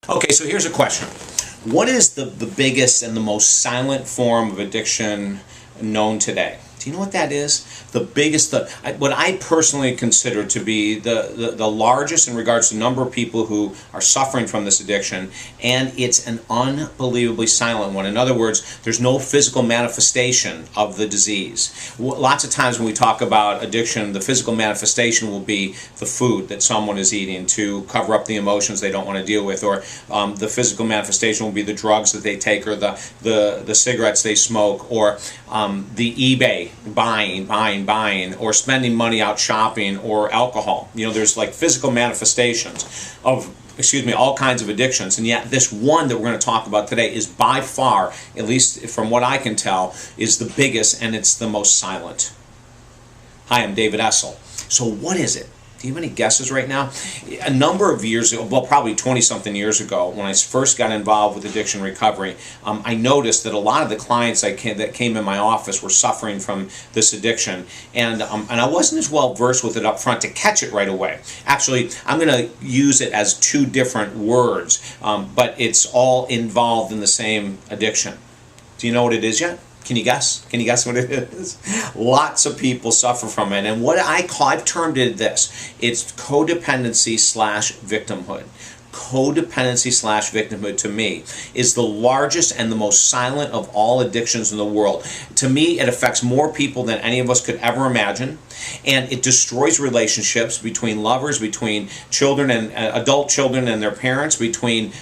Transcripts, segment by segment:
Okay, so here's a question. What is the biggest and the most silent form of addiction known today? Do you know what that is? The biggest, what I personally consider to be the largest in regards to number of people who are suffering from this addiction, and it's an unbelievably silent one. In other words, there's no physical manifestation of the disease. Lots of times when we talk about addiction, the physical manifestation will be the food that someone is eating to cover up the emotions they don't want to deal with, or the physical manifestation will be the drugs that they take, or the cigarettes they smoke, or the eBay buying, or spending money out shopping, or alcohol. You know, there's like physical manifestations of, all kinds of addictions, and yet this one that we're going to talk about today is by far, at least from what I can tell, is the biggest, and it's the most silent. Hi, I'm David Essel. So what is it? Do you have any guesses right now? A number of years ago, well, probably 20-something years ago, when I first got involved with addiction recovery, I noticed that a lot of the clients that came in my office were suffering from this addiction, and I wasn't as well versed with it up front to catch it right away. Actually, I'm going to use it as two different words, but it's all involved in the same addiction. Do you know what it is yet? Can you guess? Can you guess what it is? Lots of people suffer from it. And what I've termed it this. It's codependency slash victimhood. Codependency slash victimhood, to me, is the largest and the most silent of all addictions in the world. To me, it affects more people than any of us could ever imagine, and it destroys relationships between lovers, between children and adult children and their parents, between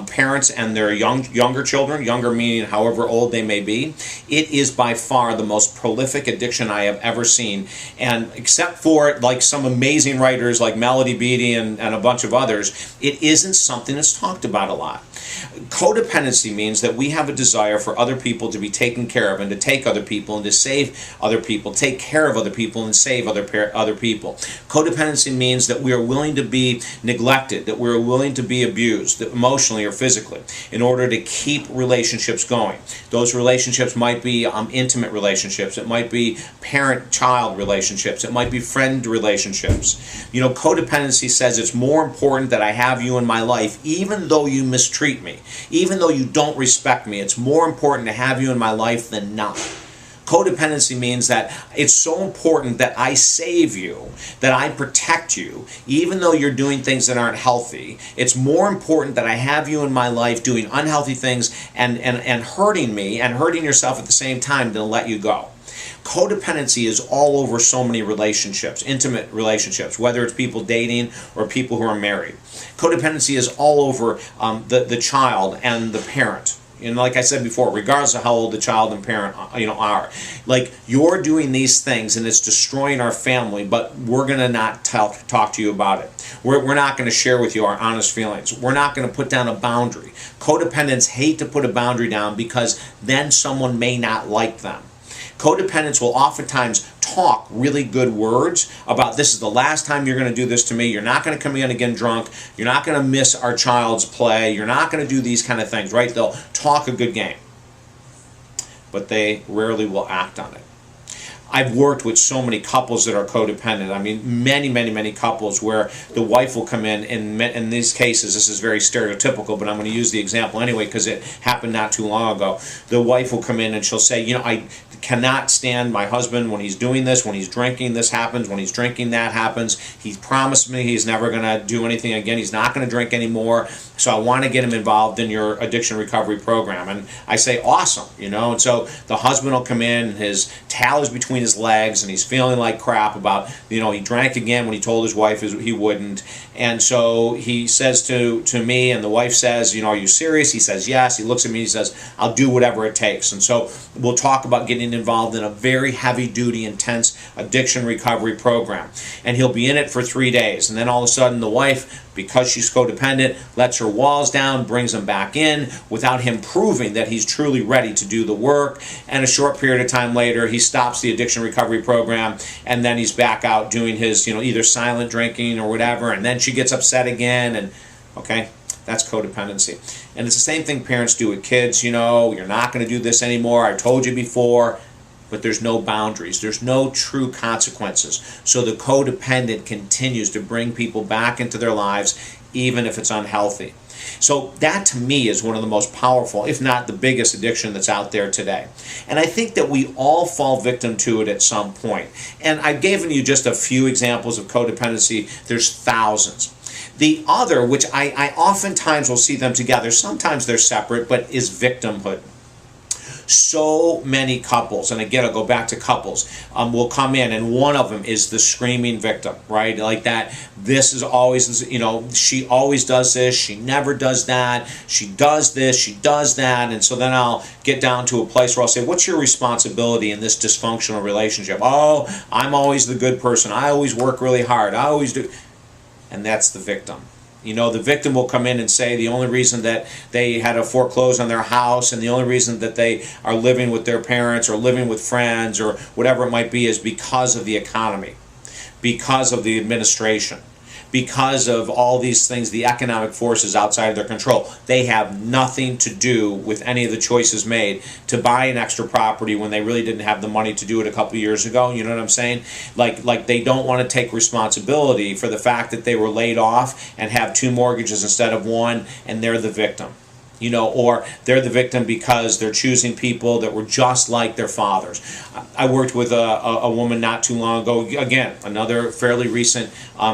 parents and their younger children, younger meaning however old they may be. It is by far the most prolific addiction I have ever seen, and except for like some amazing writers like Melody Beattie and a bunch of others, it isn't something that's talked about a lot. Codependency means that we have a desire for other people to be taken care of, and to take other people and to save other people, take care of other people and save other people. Codependency means that we are willing to be neglected, that we're willing to be abused, emotionally or physically, in order to keep relationships going. Those relationships might be intimate relationships, it might be parent-child relationships, it might be friend relationships. You know, codependency says it's more important that I have you in my life, even though you mistreat me, even though you don't respect me. It's more important to have you in my life than not. Codependency means that it's so important that I save you, that I protect you, even though you're doing things that aren't healthy. It's more important that I have you in my life doing unhealthy things and hurting me and hurting yourself at the same time than let you go. Codependency is all over so many relationships, intimate relationships, whether it's people dating or people who are married. Codependency is all over the child and the parent. And like I said before, regardless of how old the child and parent are, like, you're doing these things and it's destroying our family, but we're going to not talk to you about it. We're not going to share with you our honest feelings. We're not going to put down a boundary. Codependents hate to put a boundary down because then someone may not like them. Codependents will oftentimes talk really good words about, this is the last time you're going to do this to me, you're not going to come in again drunk, you're not going to miss our child's play, you're not going to do these kind of things, right? They'll talk a good game, but they rarely will act on it. I've worked with so many couples that are codependent. I mean, many couples where the wife will come in these cases, this is very stereotypical, but I'm going to use the example anyway because it happened not too long ago. The wife will come in and she'll say, you know, I cannot stand my husband when he's doing this, when he's drinking, this happens, when he's drinking, that happens. He promised me he's never going to do anything again. He's not going to drink anymore. So I want to get him involved in your addiction recovery program. And I say, awesome, you know. And so the husband will come in, his towel is between his legs, and he's feeling like crap about, you know, he drank again when he told his wife he wouldn't. And so he says to me, and the wife says, you know, are you serious? He says, yes. He looks at me, he says, I'll do whatever it takes. And so we'll talk about getting involved in a very heavy-duty, intense addiction recovery program. And he'll be in it for 3 days. And then all of a sudden the wife, because she's codependent, lets her walls down, brings him back in without him proving that he's truly ready to do the work. And a short period of time later, he stops the addiction recovery program, and then he's back out doing his, you know, either silent drinking or whatever, and then she gets upset again, and okay, that's codependency. And it's the same thing parents do with kids. You know, you're not going to do this anymore, I told you before. But there's no boundaries. There's no true consequences. So the codependent continues to bring people back into their lives, even if it's unhealthy. So that to me is one of the most powerful, if not the biggest addiction that's out there today. And I think that we all fall victim to it at some point. And I've given you just a few examples of codependency. There's thousands. The other, which I oftentimes will see them together, sometimes they're separate, but is victimhood. So many couples, and again, I'll go back to couples, will come in, and one of them is the screaming victim, right? Like that, this is always, you know, she always does this, she never does that, she does this, she does that, and so then I'll get down to a place where I'll say, what's your responsibility in this dysfunctional relationship? Oh, I'm always the good person, I always work really hard, I always do, and that's the victim. You know, the victim will come in and say the only reason that they had to foreclose on their house and the only reason that they are living with their parents or living with friends or whatever it might be is because of the economy, because of the administration, because of all these things, the economic forces outside of their control. They have nothing to do with any of the choices made to buy an extra property when they really didn't have the money to do it a couple years ago. You know what I'm saying? Like they don't want to take responsibility for the fact that they were laid off and have 2 mortgages instead of 1, and they're the victim. You know, or they're the victim because they're choosing people that were just like their fathers. I worked with a woman not too long ago, again, another fairly recent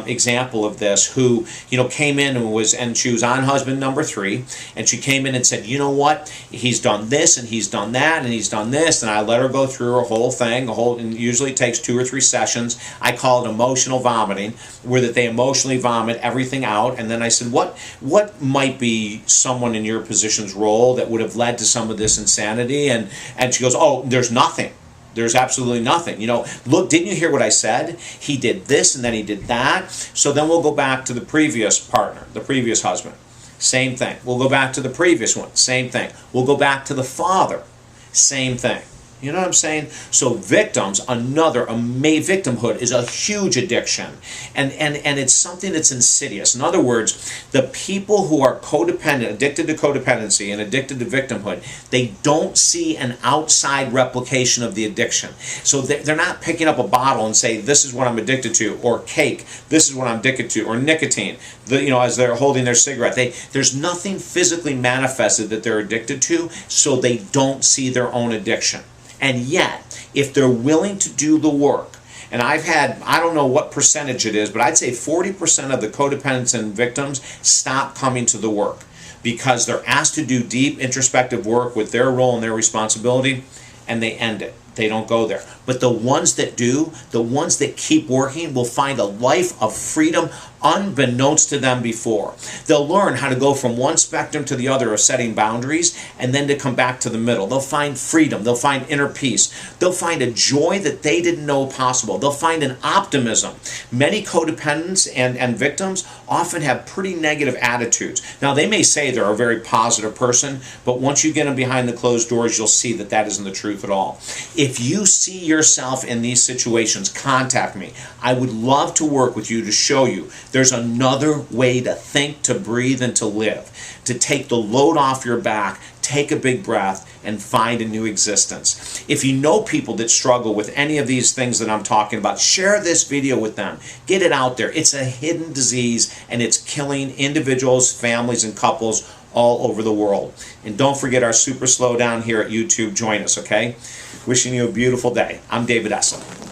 example of this, who, you know, came in and she was on husband number 3, and she came in and said, you know what, he's done this and he's done that and he's done this, and I let her go through her whole thing, and usually it takes 2 or 3 sessions. I call it emotional vomiting, where that they emotionally vomit everything out, and then I said, what might be someone in your position's role that would have led to some of this insanity? And she goes, oh, there's nothing. There's absolutely nothing. You know, look, didn't you hear what I said? He did this and then he did that. So then we'll go back to the previous partner, the previous husband. Same thing. We'll go back to the previous one. Same thing. We'll go back to the father. Same thing. You know what I'm saying? So victims, victimhood is a huge addiction. And it's something that's insidious. In other words, the people who are codependent, addicted to codependency and addicted to victimhood, they don't see an outside replication of the addiction. So they're not picking up a bottle and say, this is what I'm addicted to, or cake, this is what I'm addicted to, or nicotine, you know, as they're holding their cigarette. There's nothing physically manifested that they're addicted to, so they don't see their own addiction. And yet, if they're willing to do the work, and I've had, I don't know what percentage it is, but I'd say 40% of the codependents and victims stop coming to the work because they're asked to do deep introspective work with their role and their responsibility, and they end it. They don't go there. But the ones that do, the ones that keep working, will find a life of freedom unbeknownst to them before. They'll learn how to go from one spectrum to the other of setting boundaries, and then to come back to the middle. They'll find freedom. They'll find inner peace. They'll find a joy that they didn't know possible. They'll find an optimism. Many codependents and victims often have pretty negative attitudes. Now, they may say they're a very positive person, but once you get them behind the closed doors, you'll see that that isn't the truth at all. If you see yourself in these situations, contact me. I would love to work with you to show you there's another way to think, to breathe, and to live. To take the load off your back, take a big breath, and find a new existence. If you know people that struggle with any of these things that I'm talking about, share this video with them. Get it out there. It's a hidden disease, and it's killing individuals, families, and couples all over the world. And don't forget our Super Slowdown here at YouTube. Join us, okay? Wishing you a beautiful day. I'm David Essel.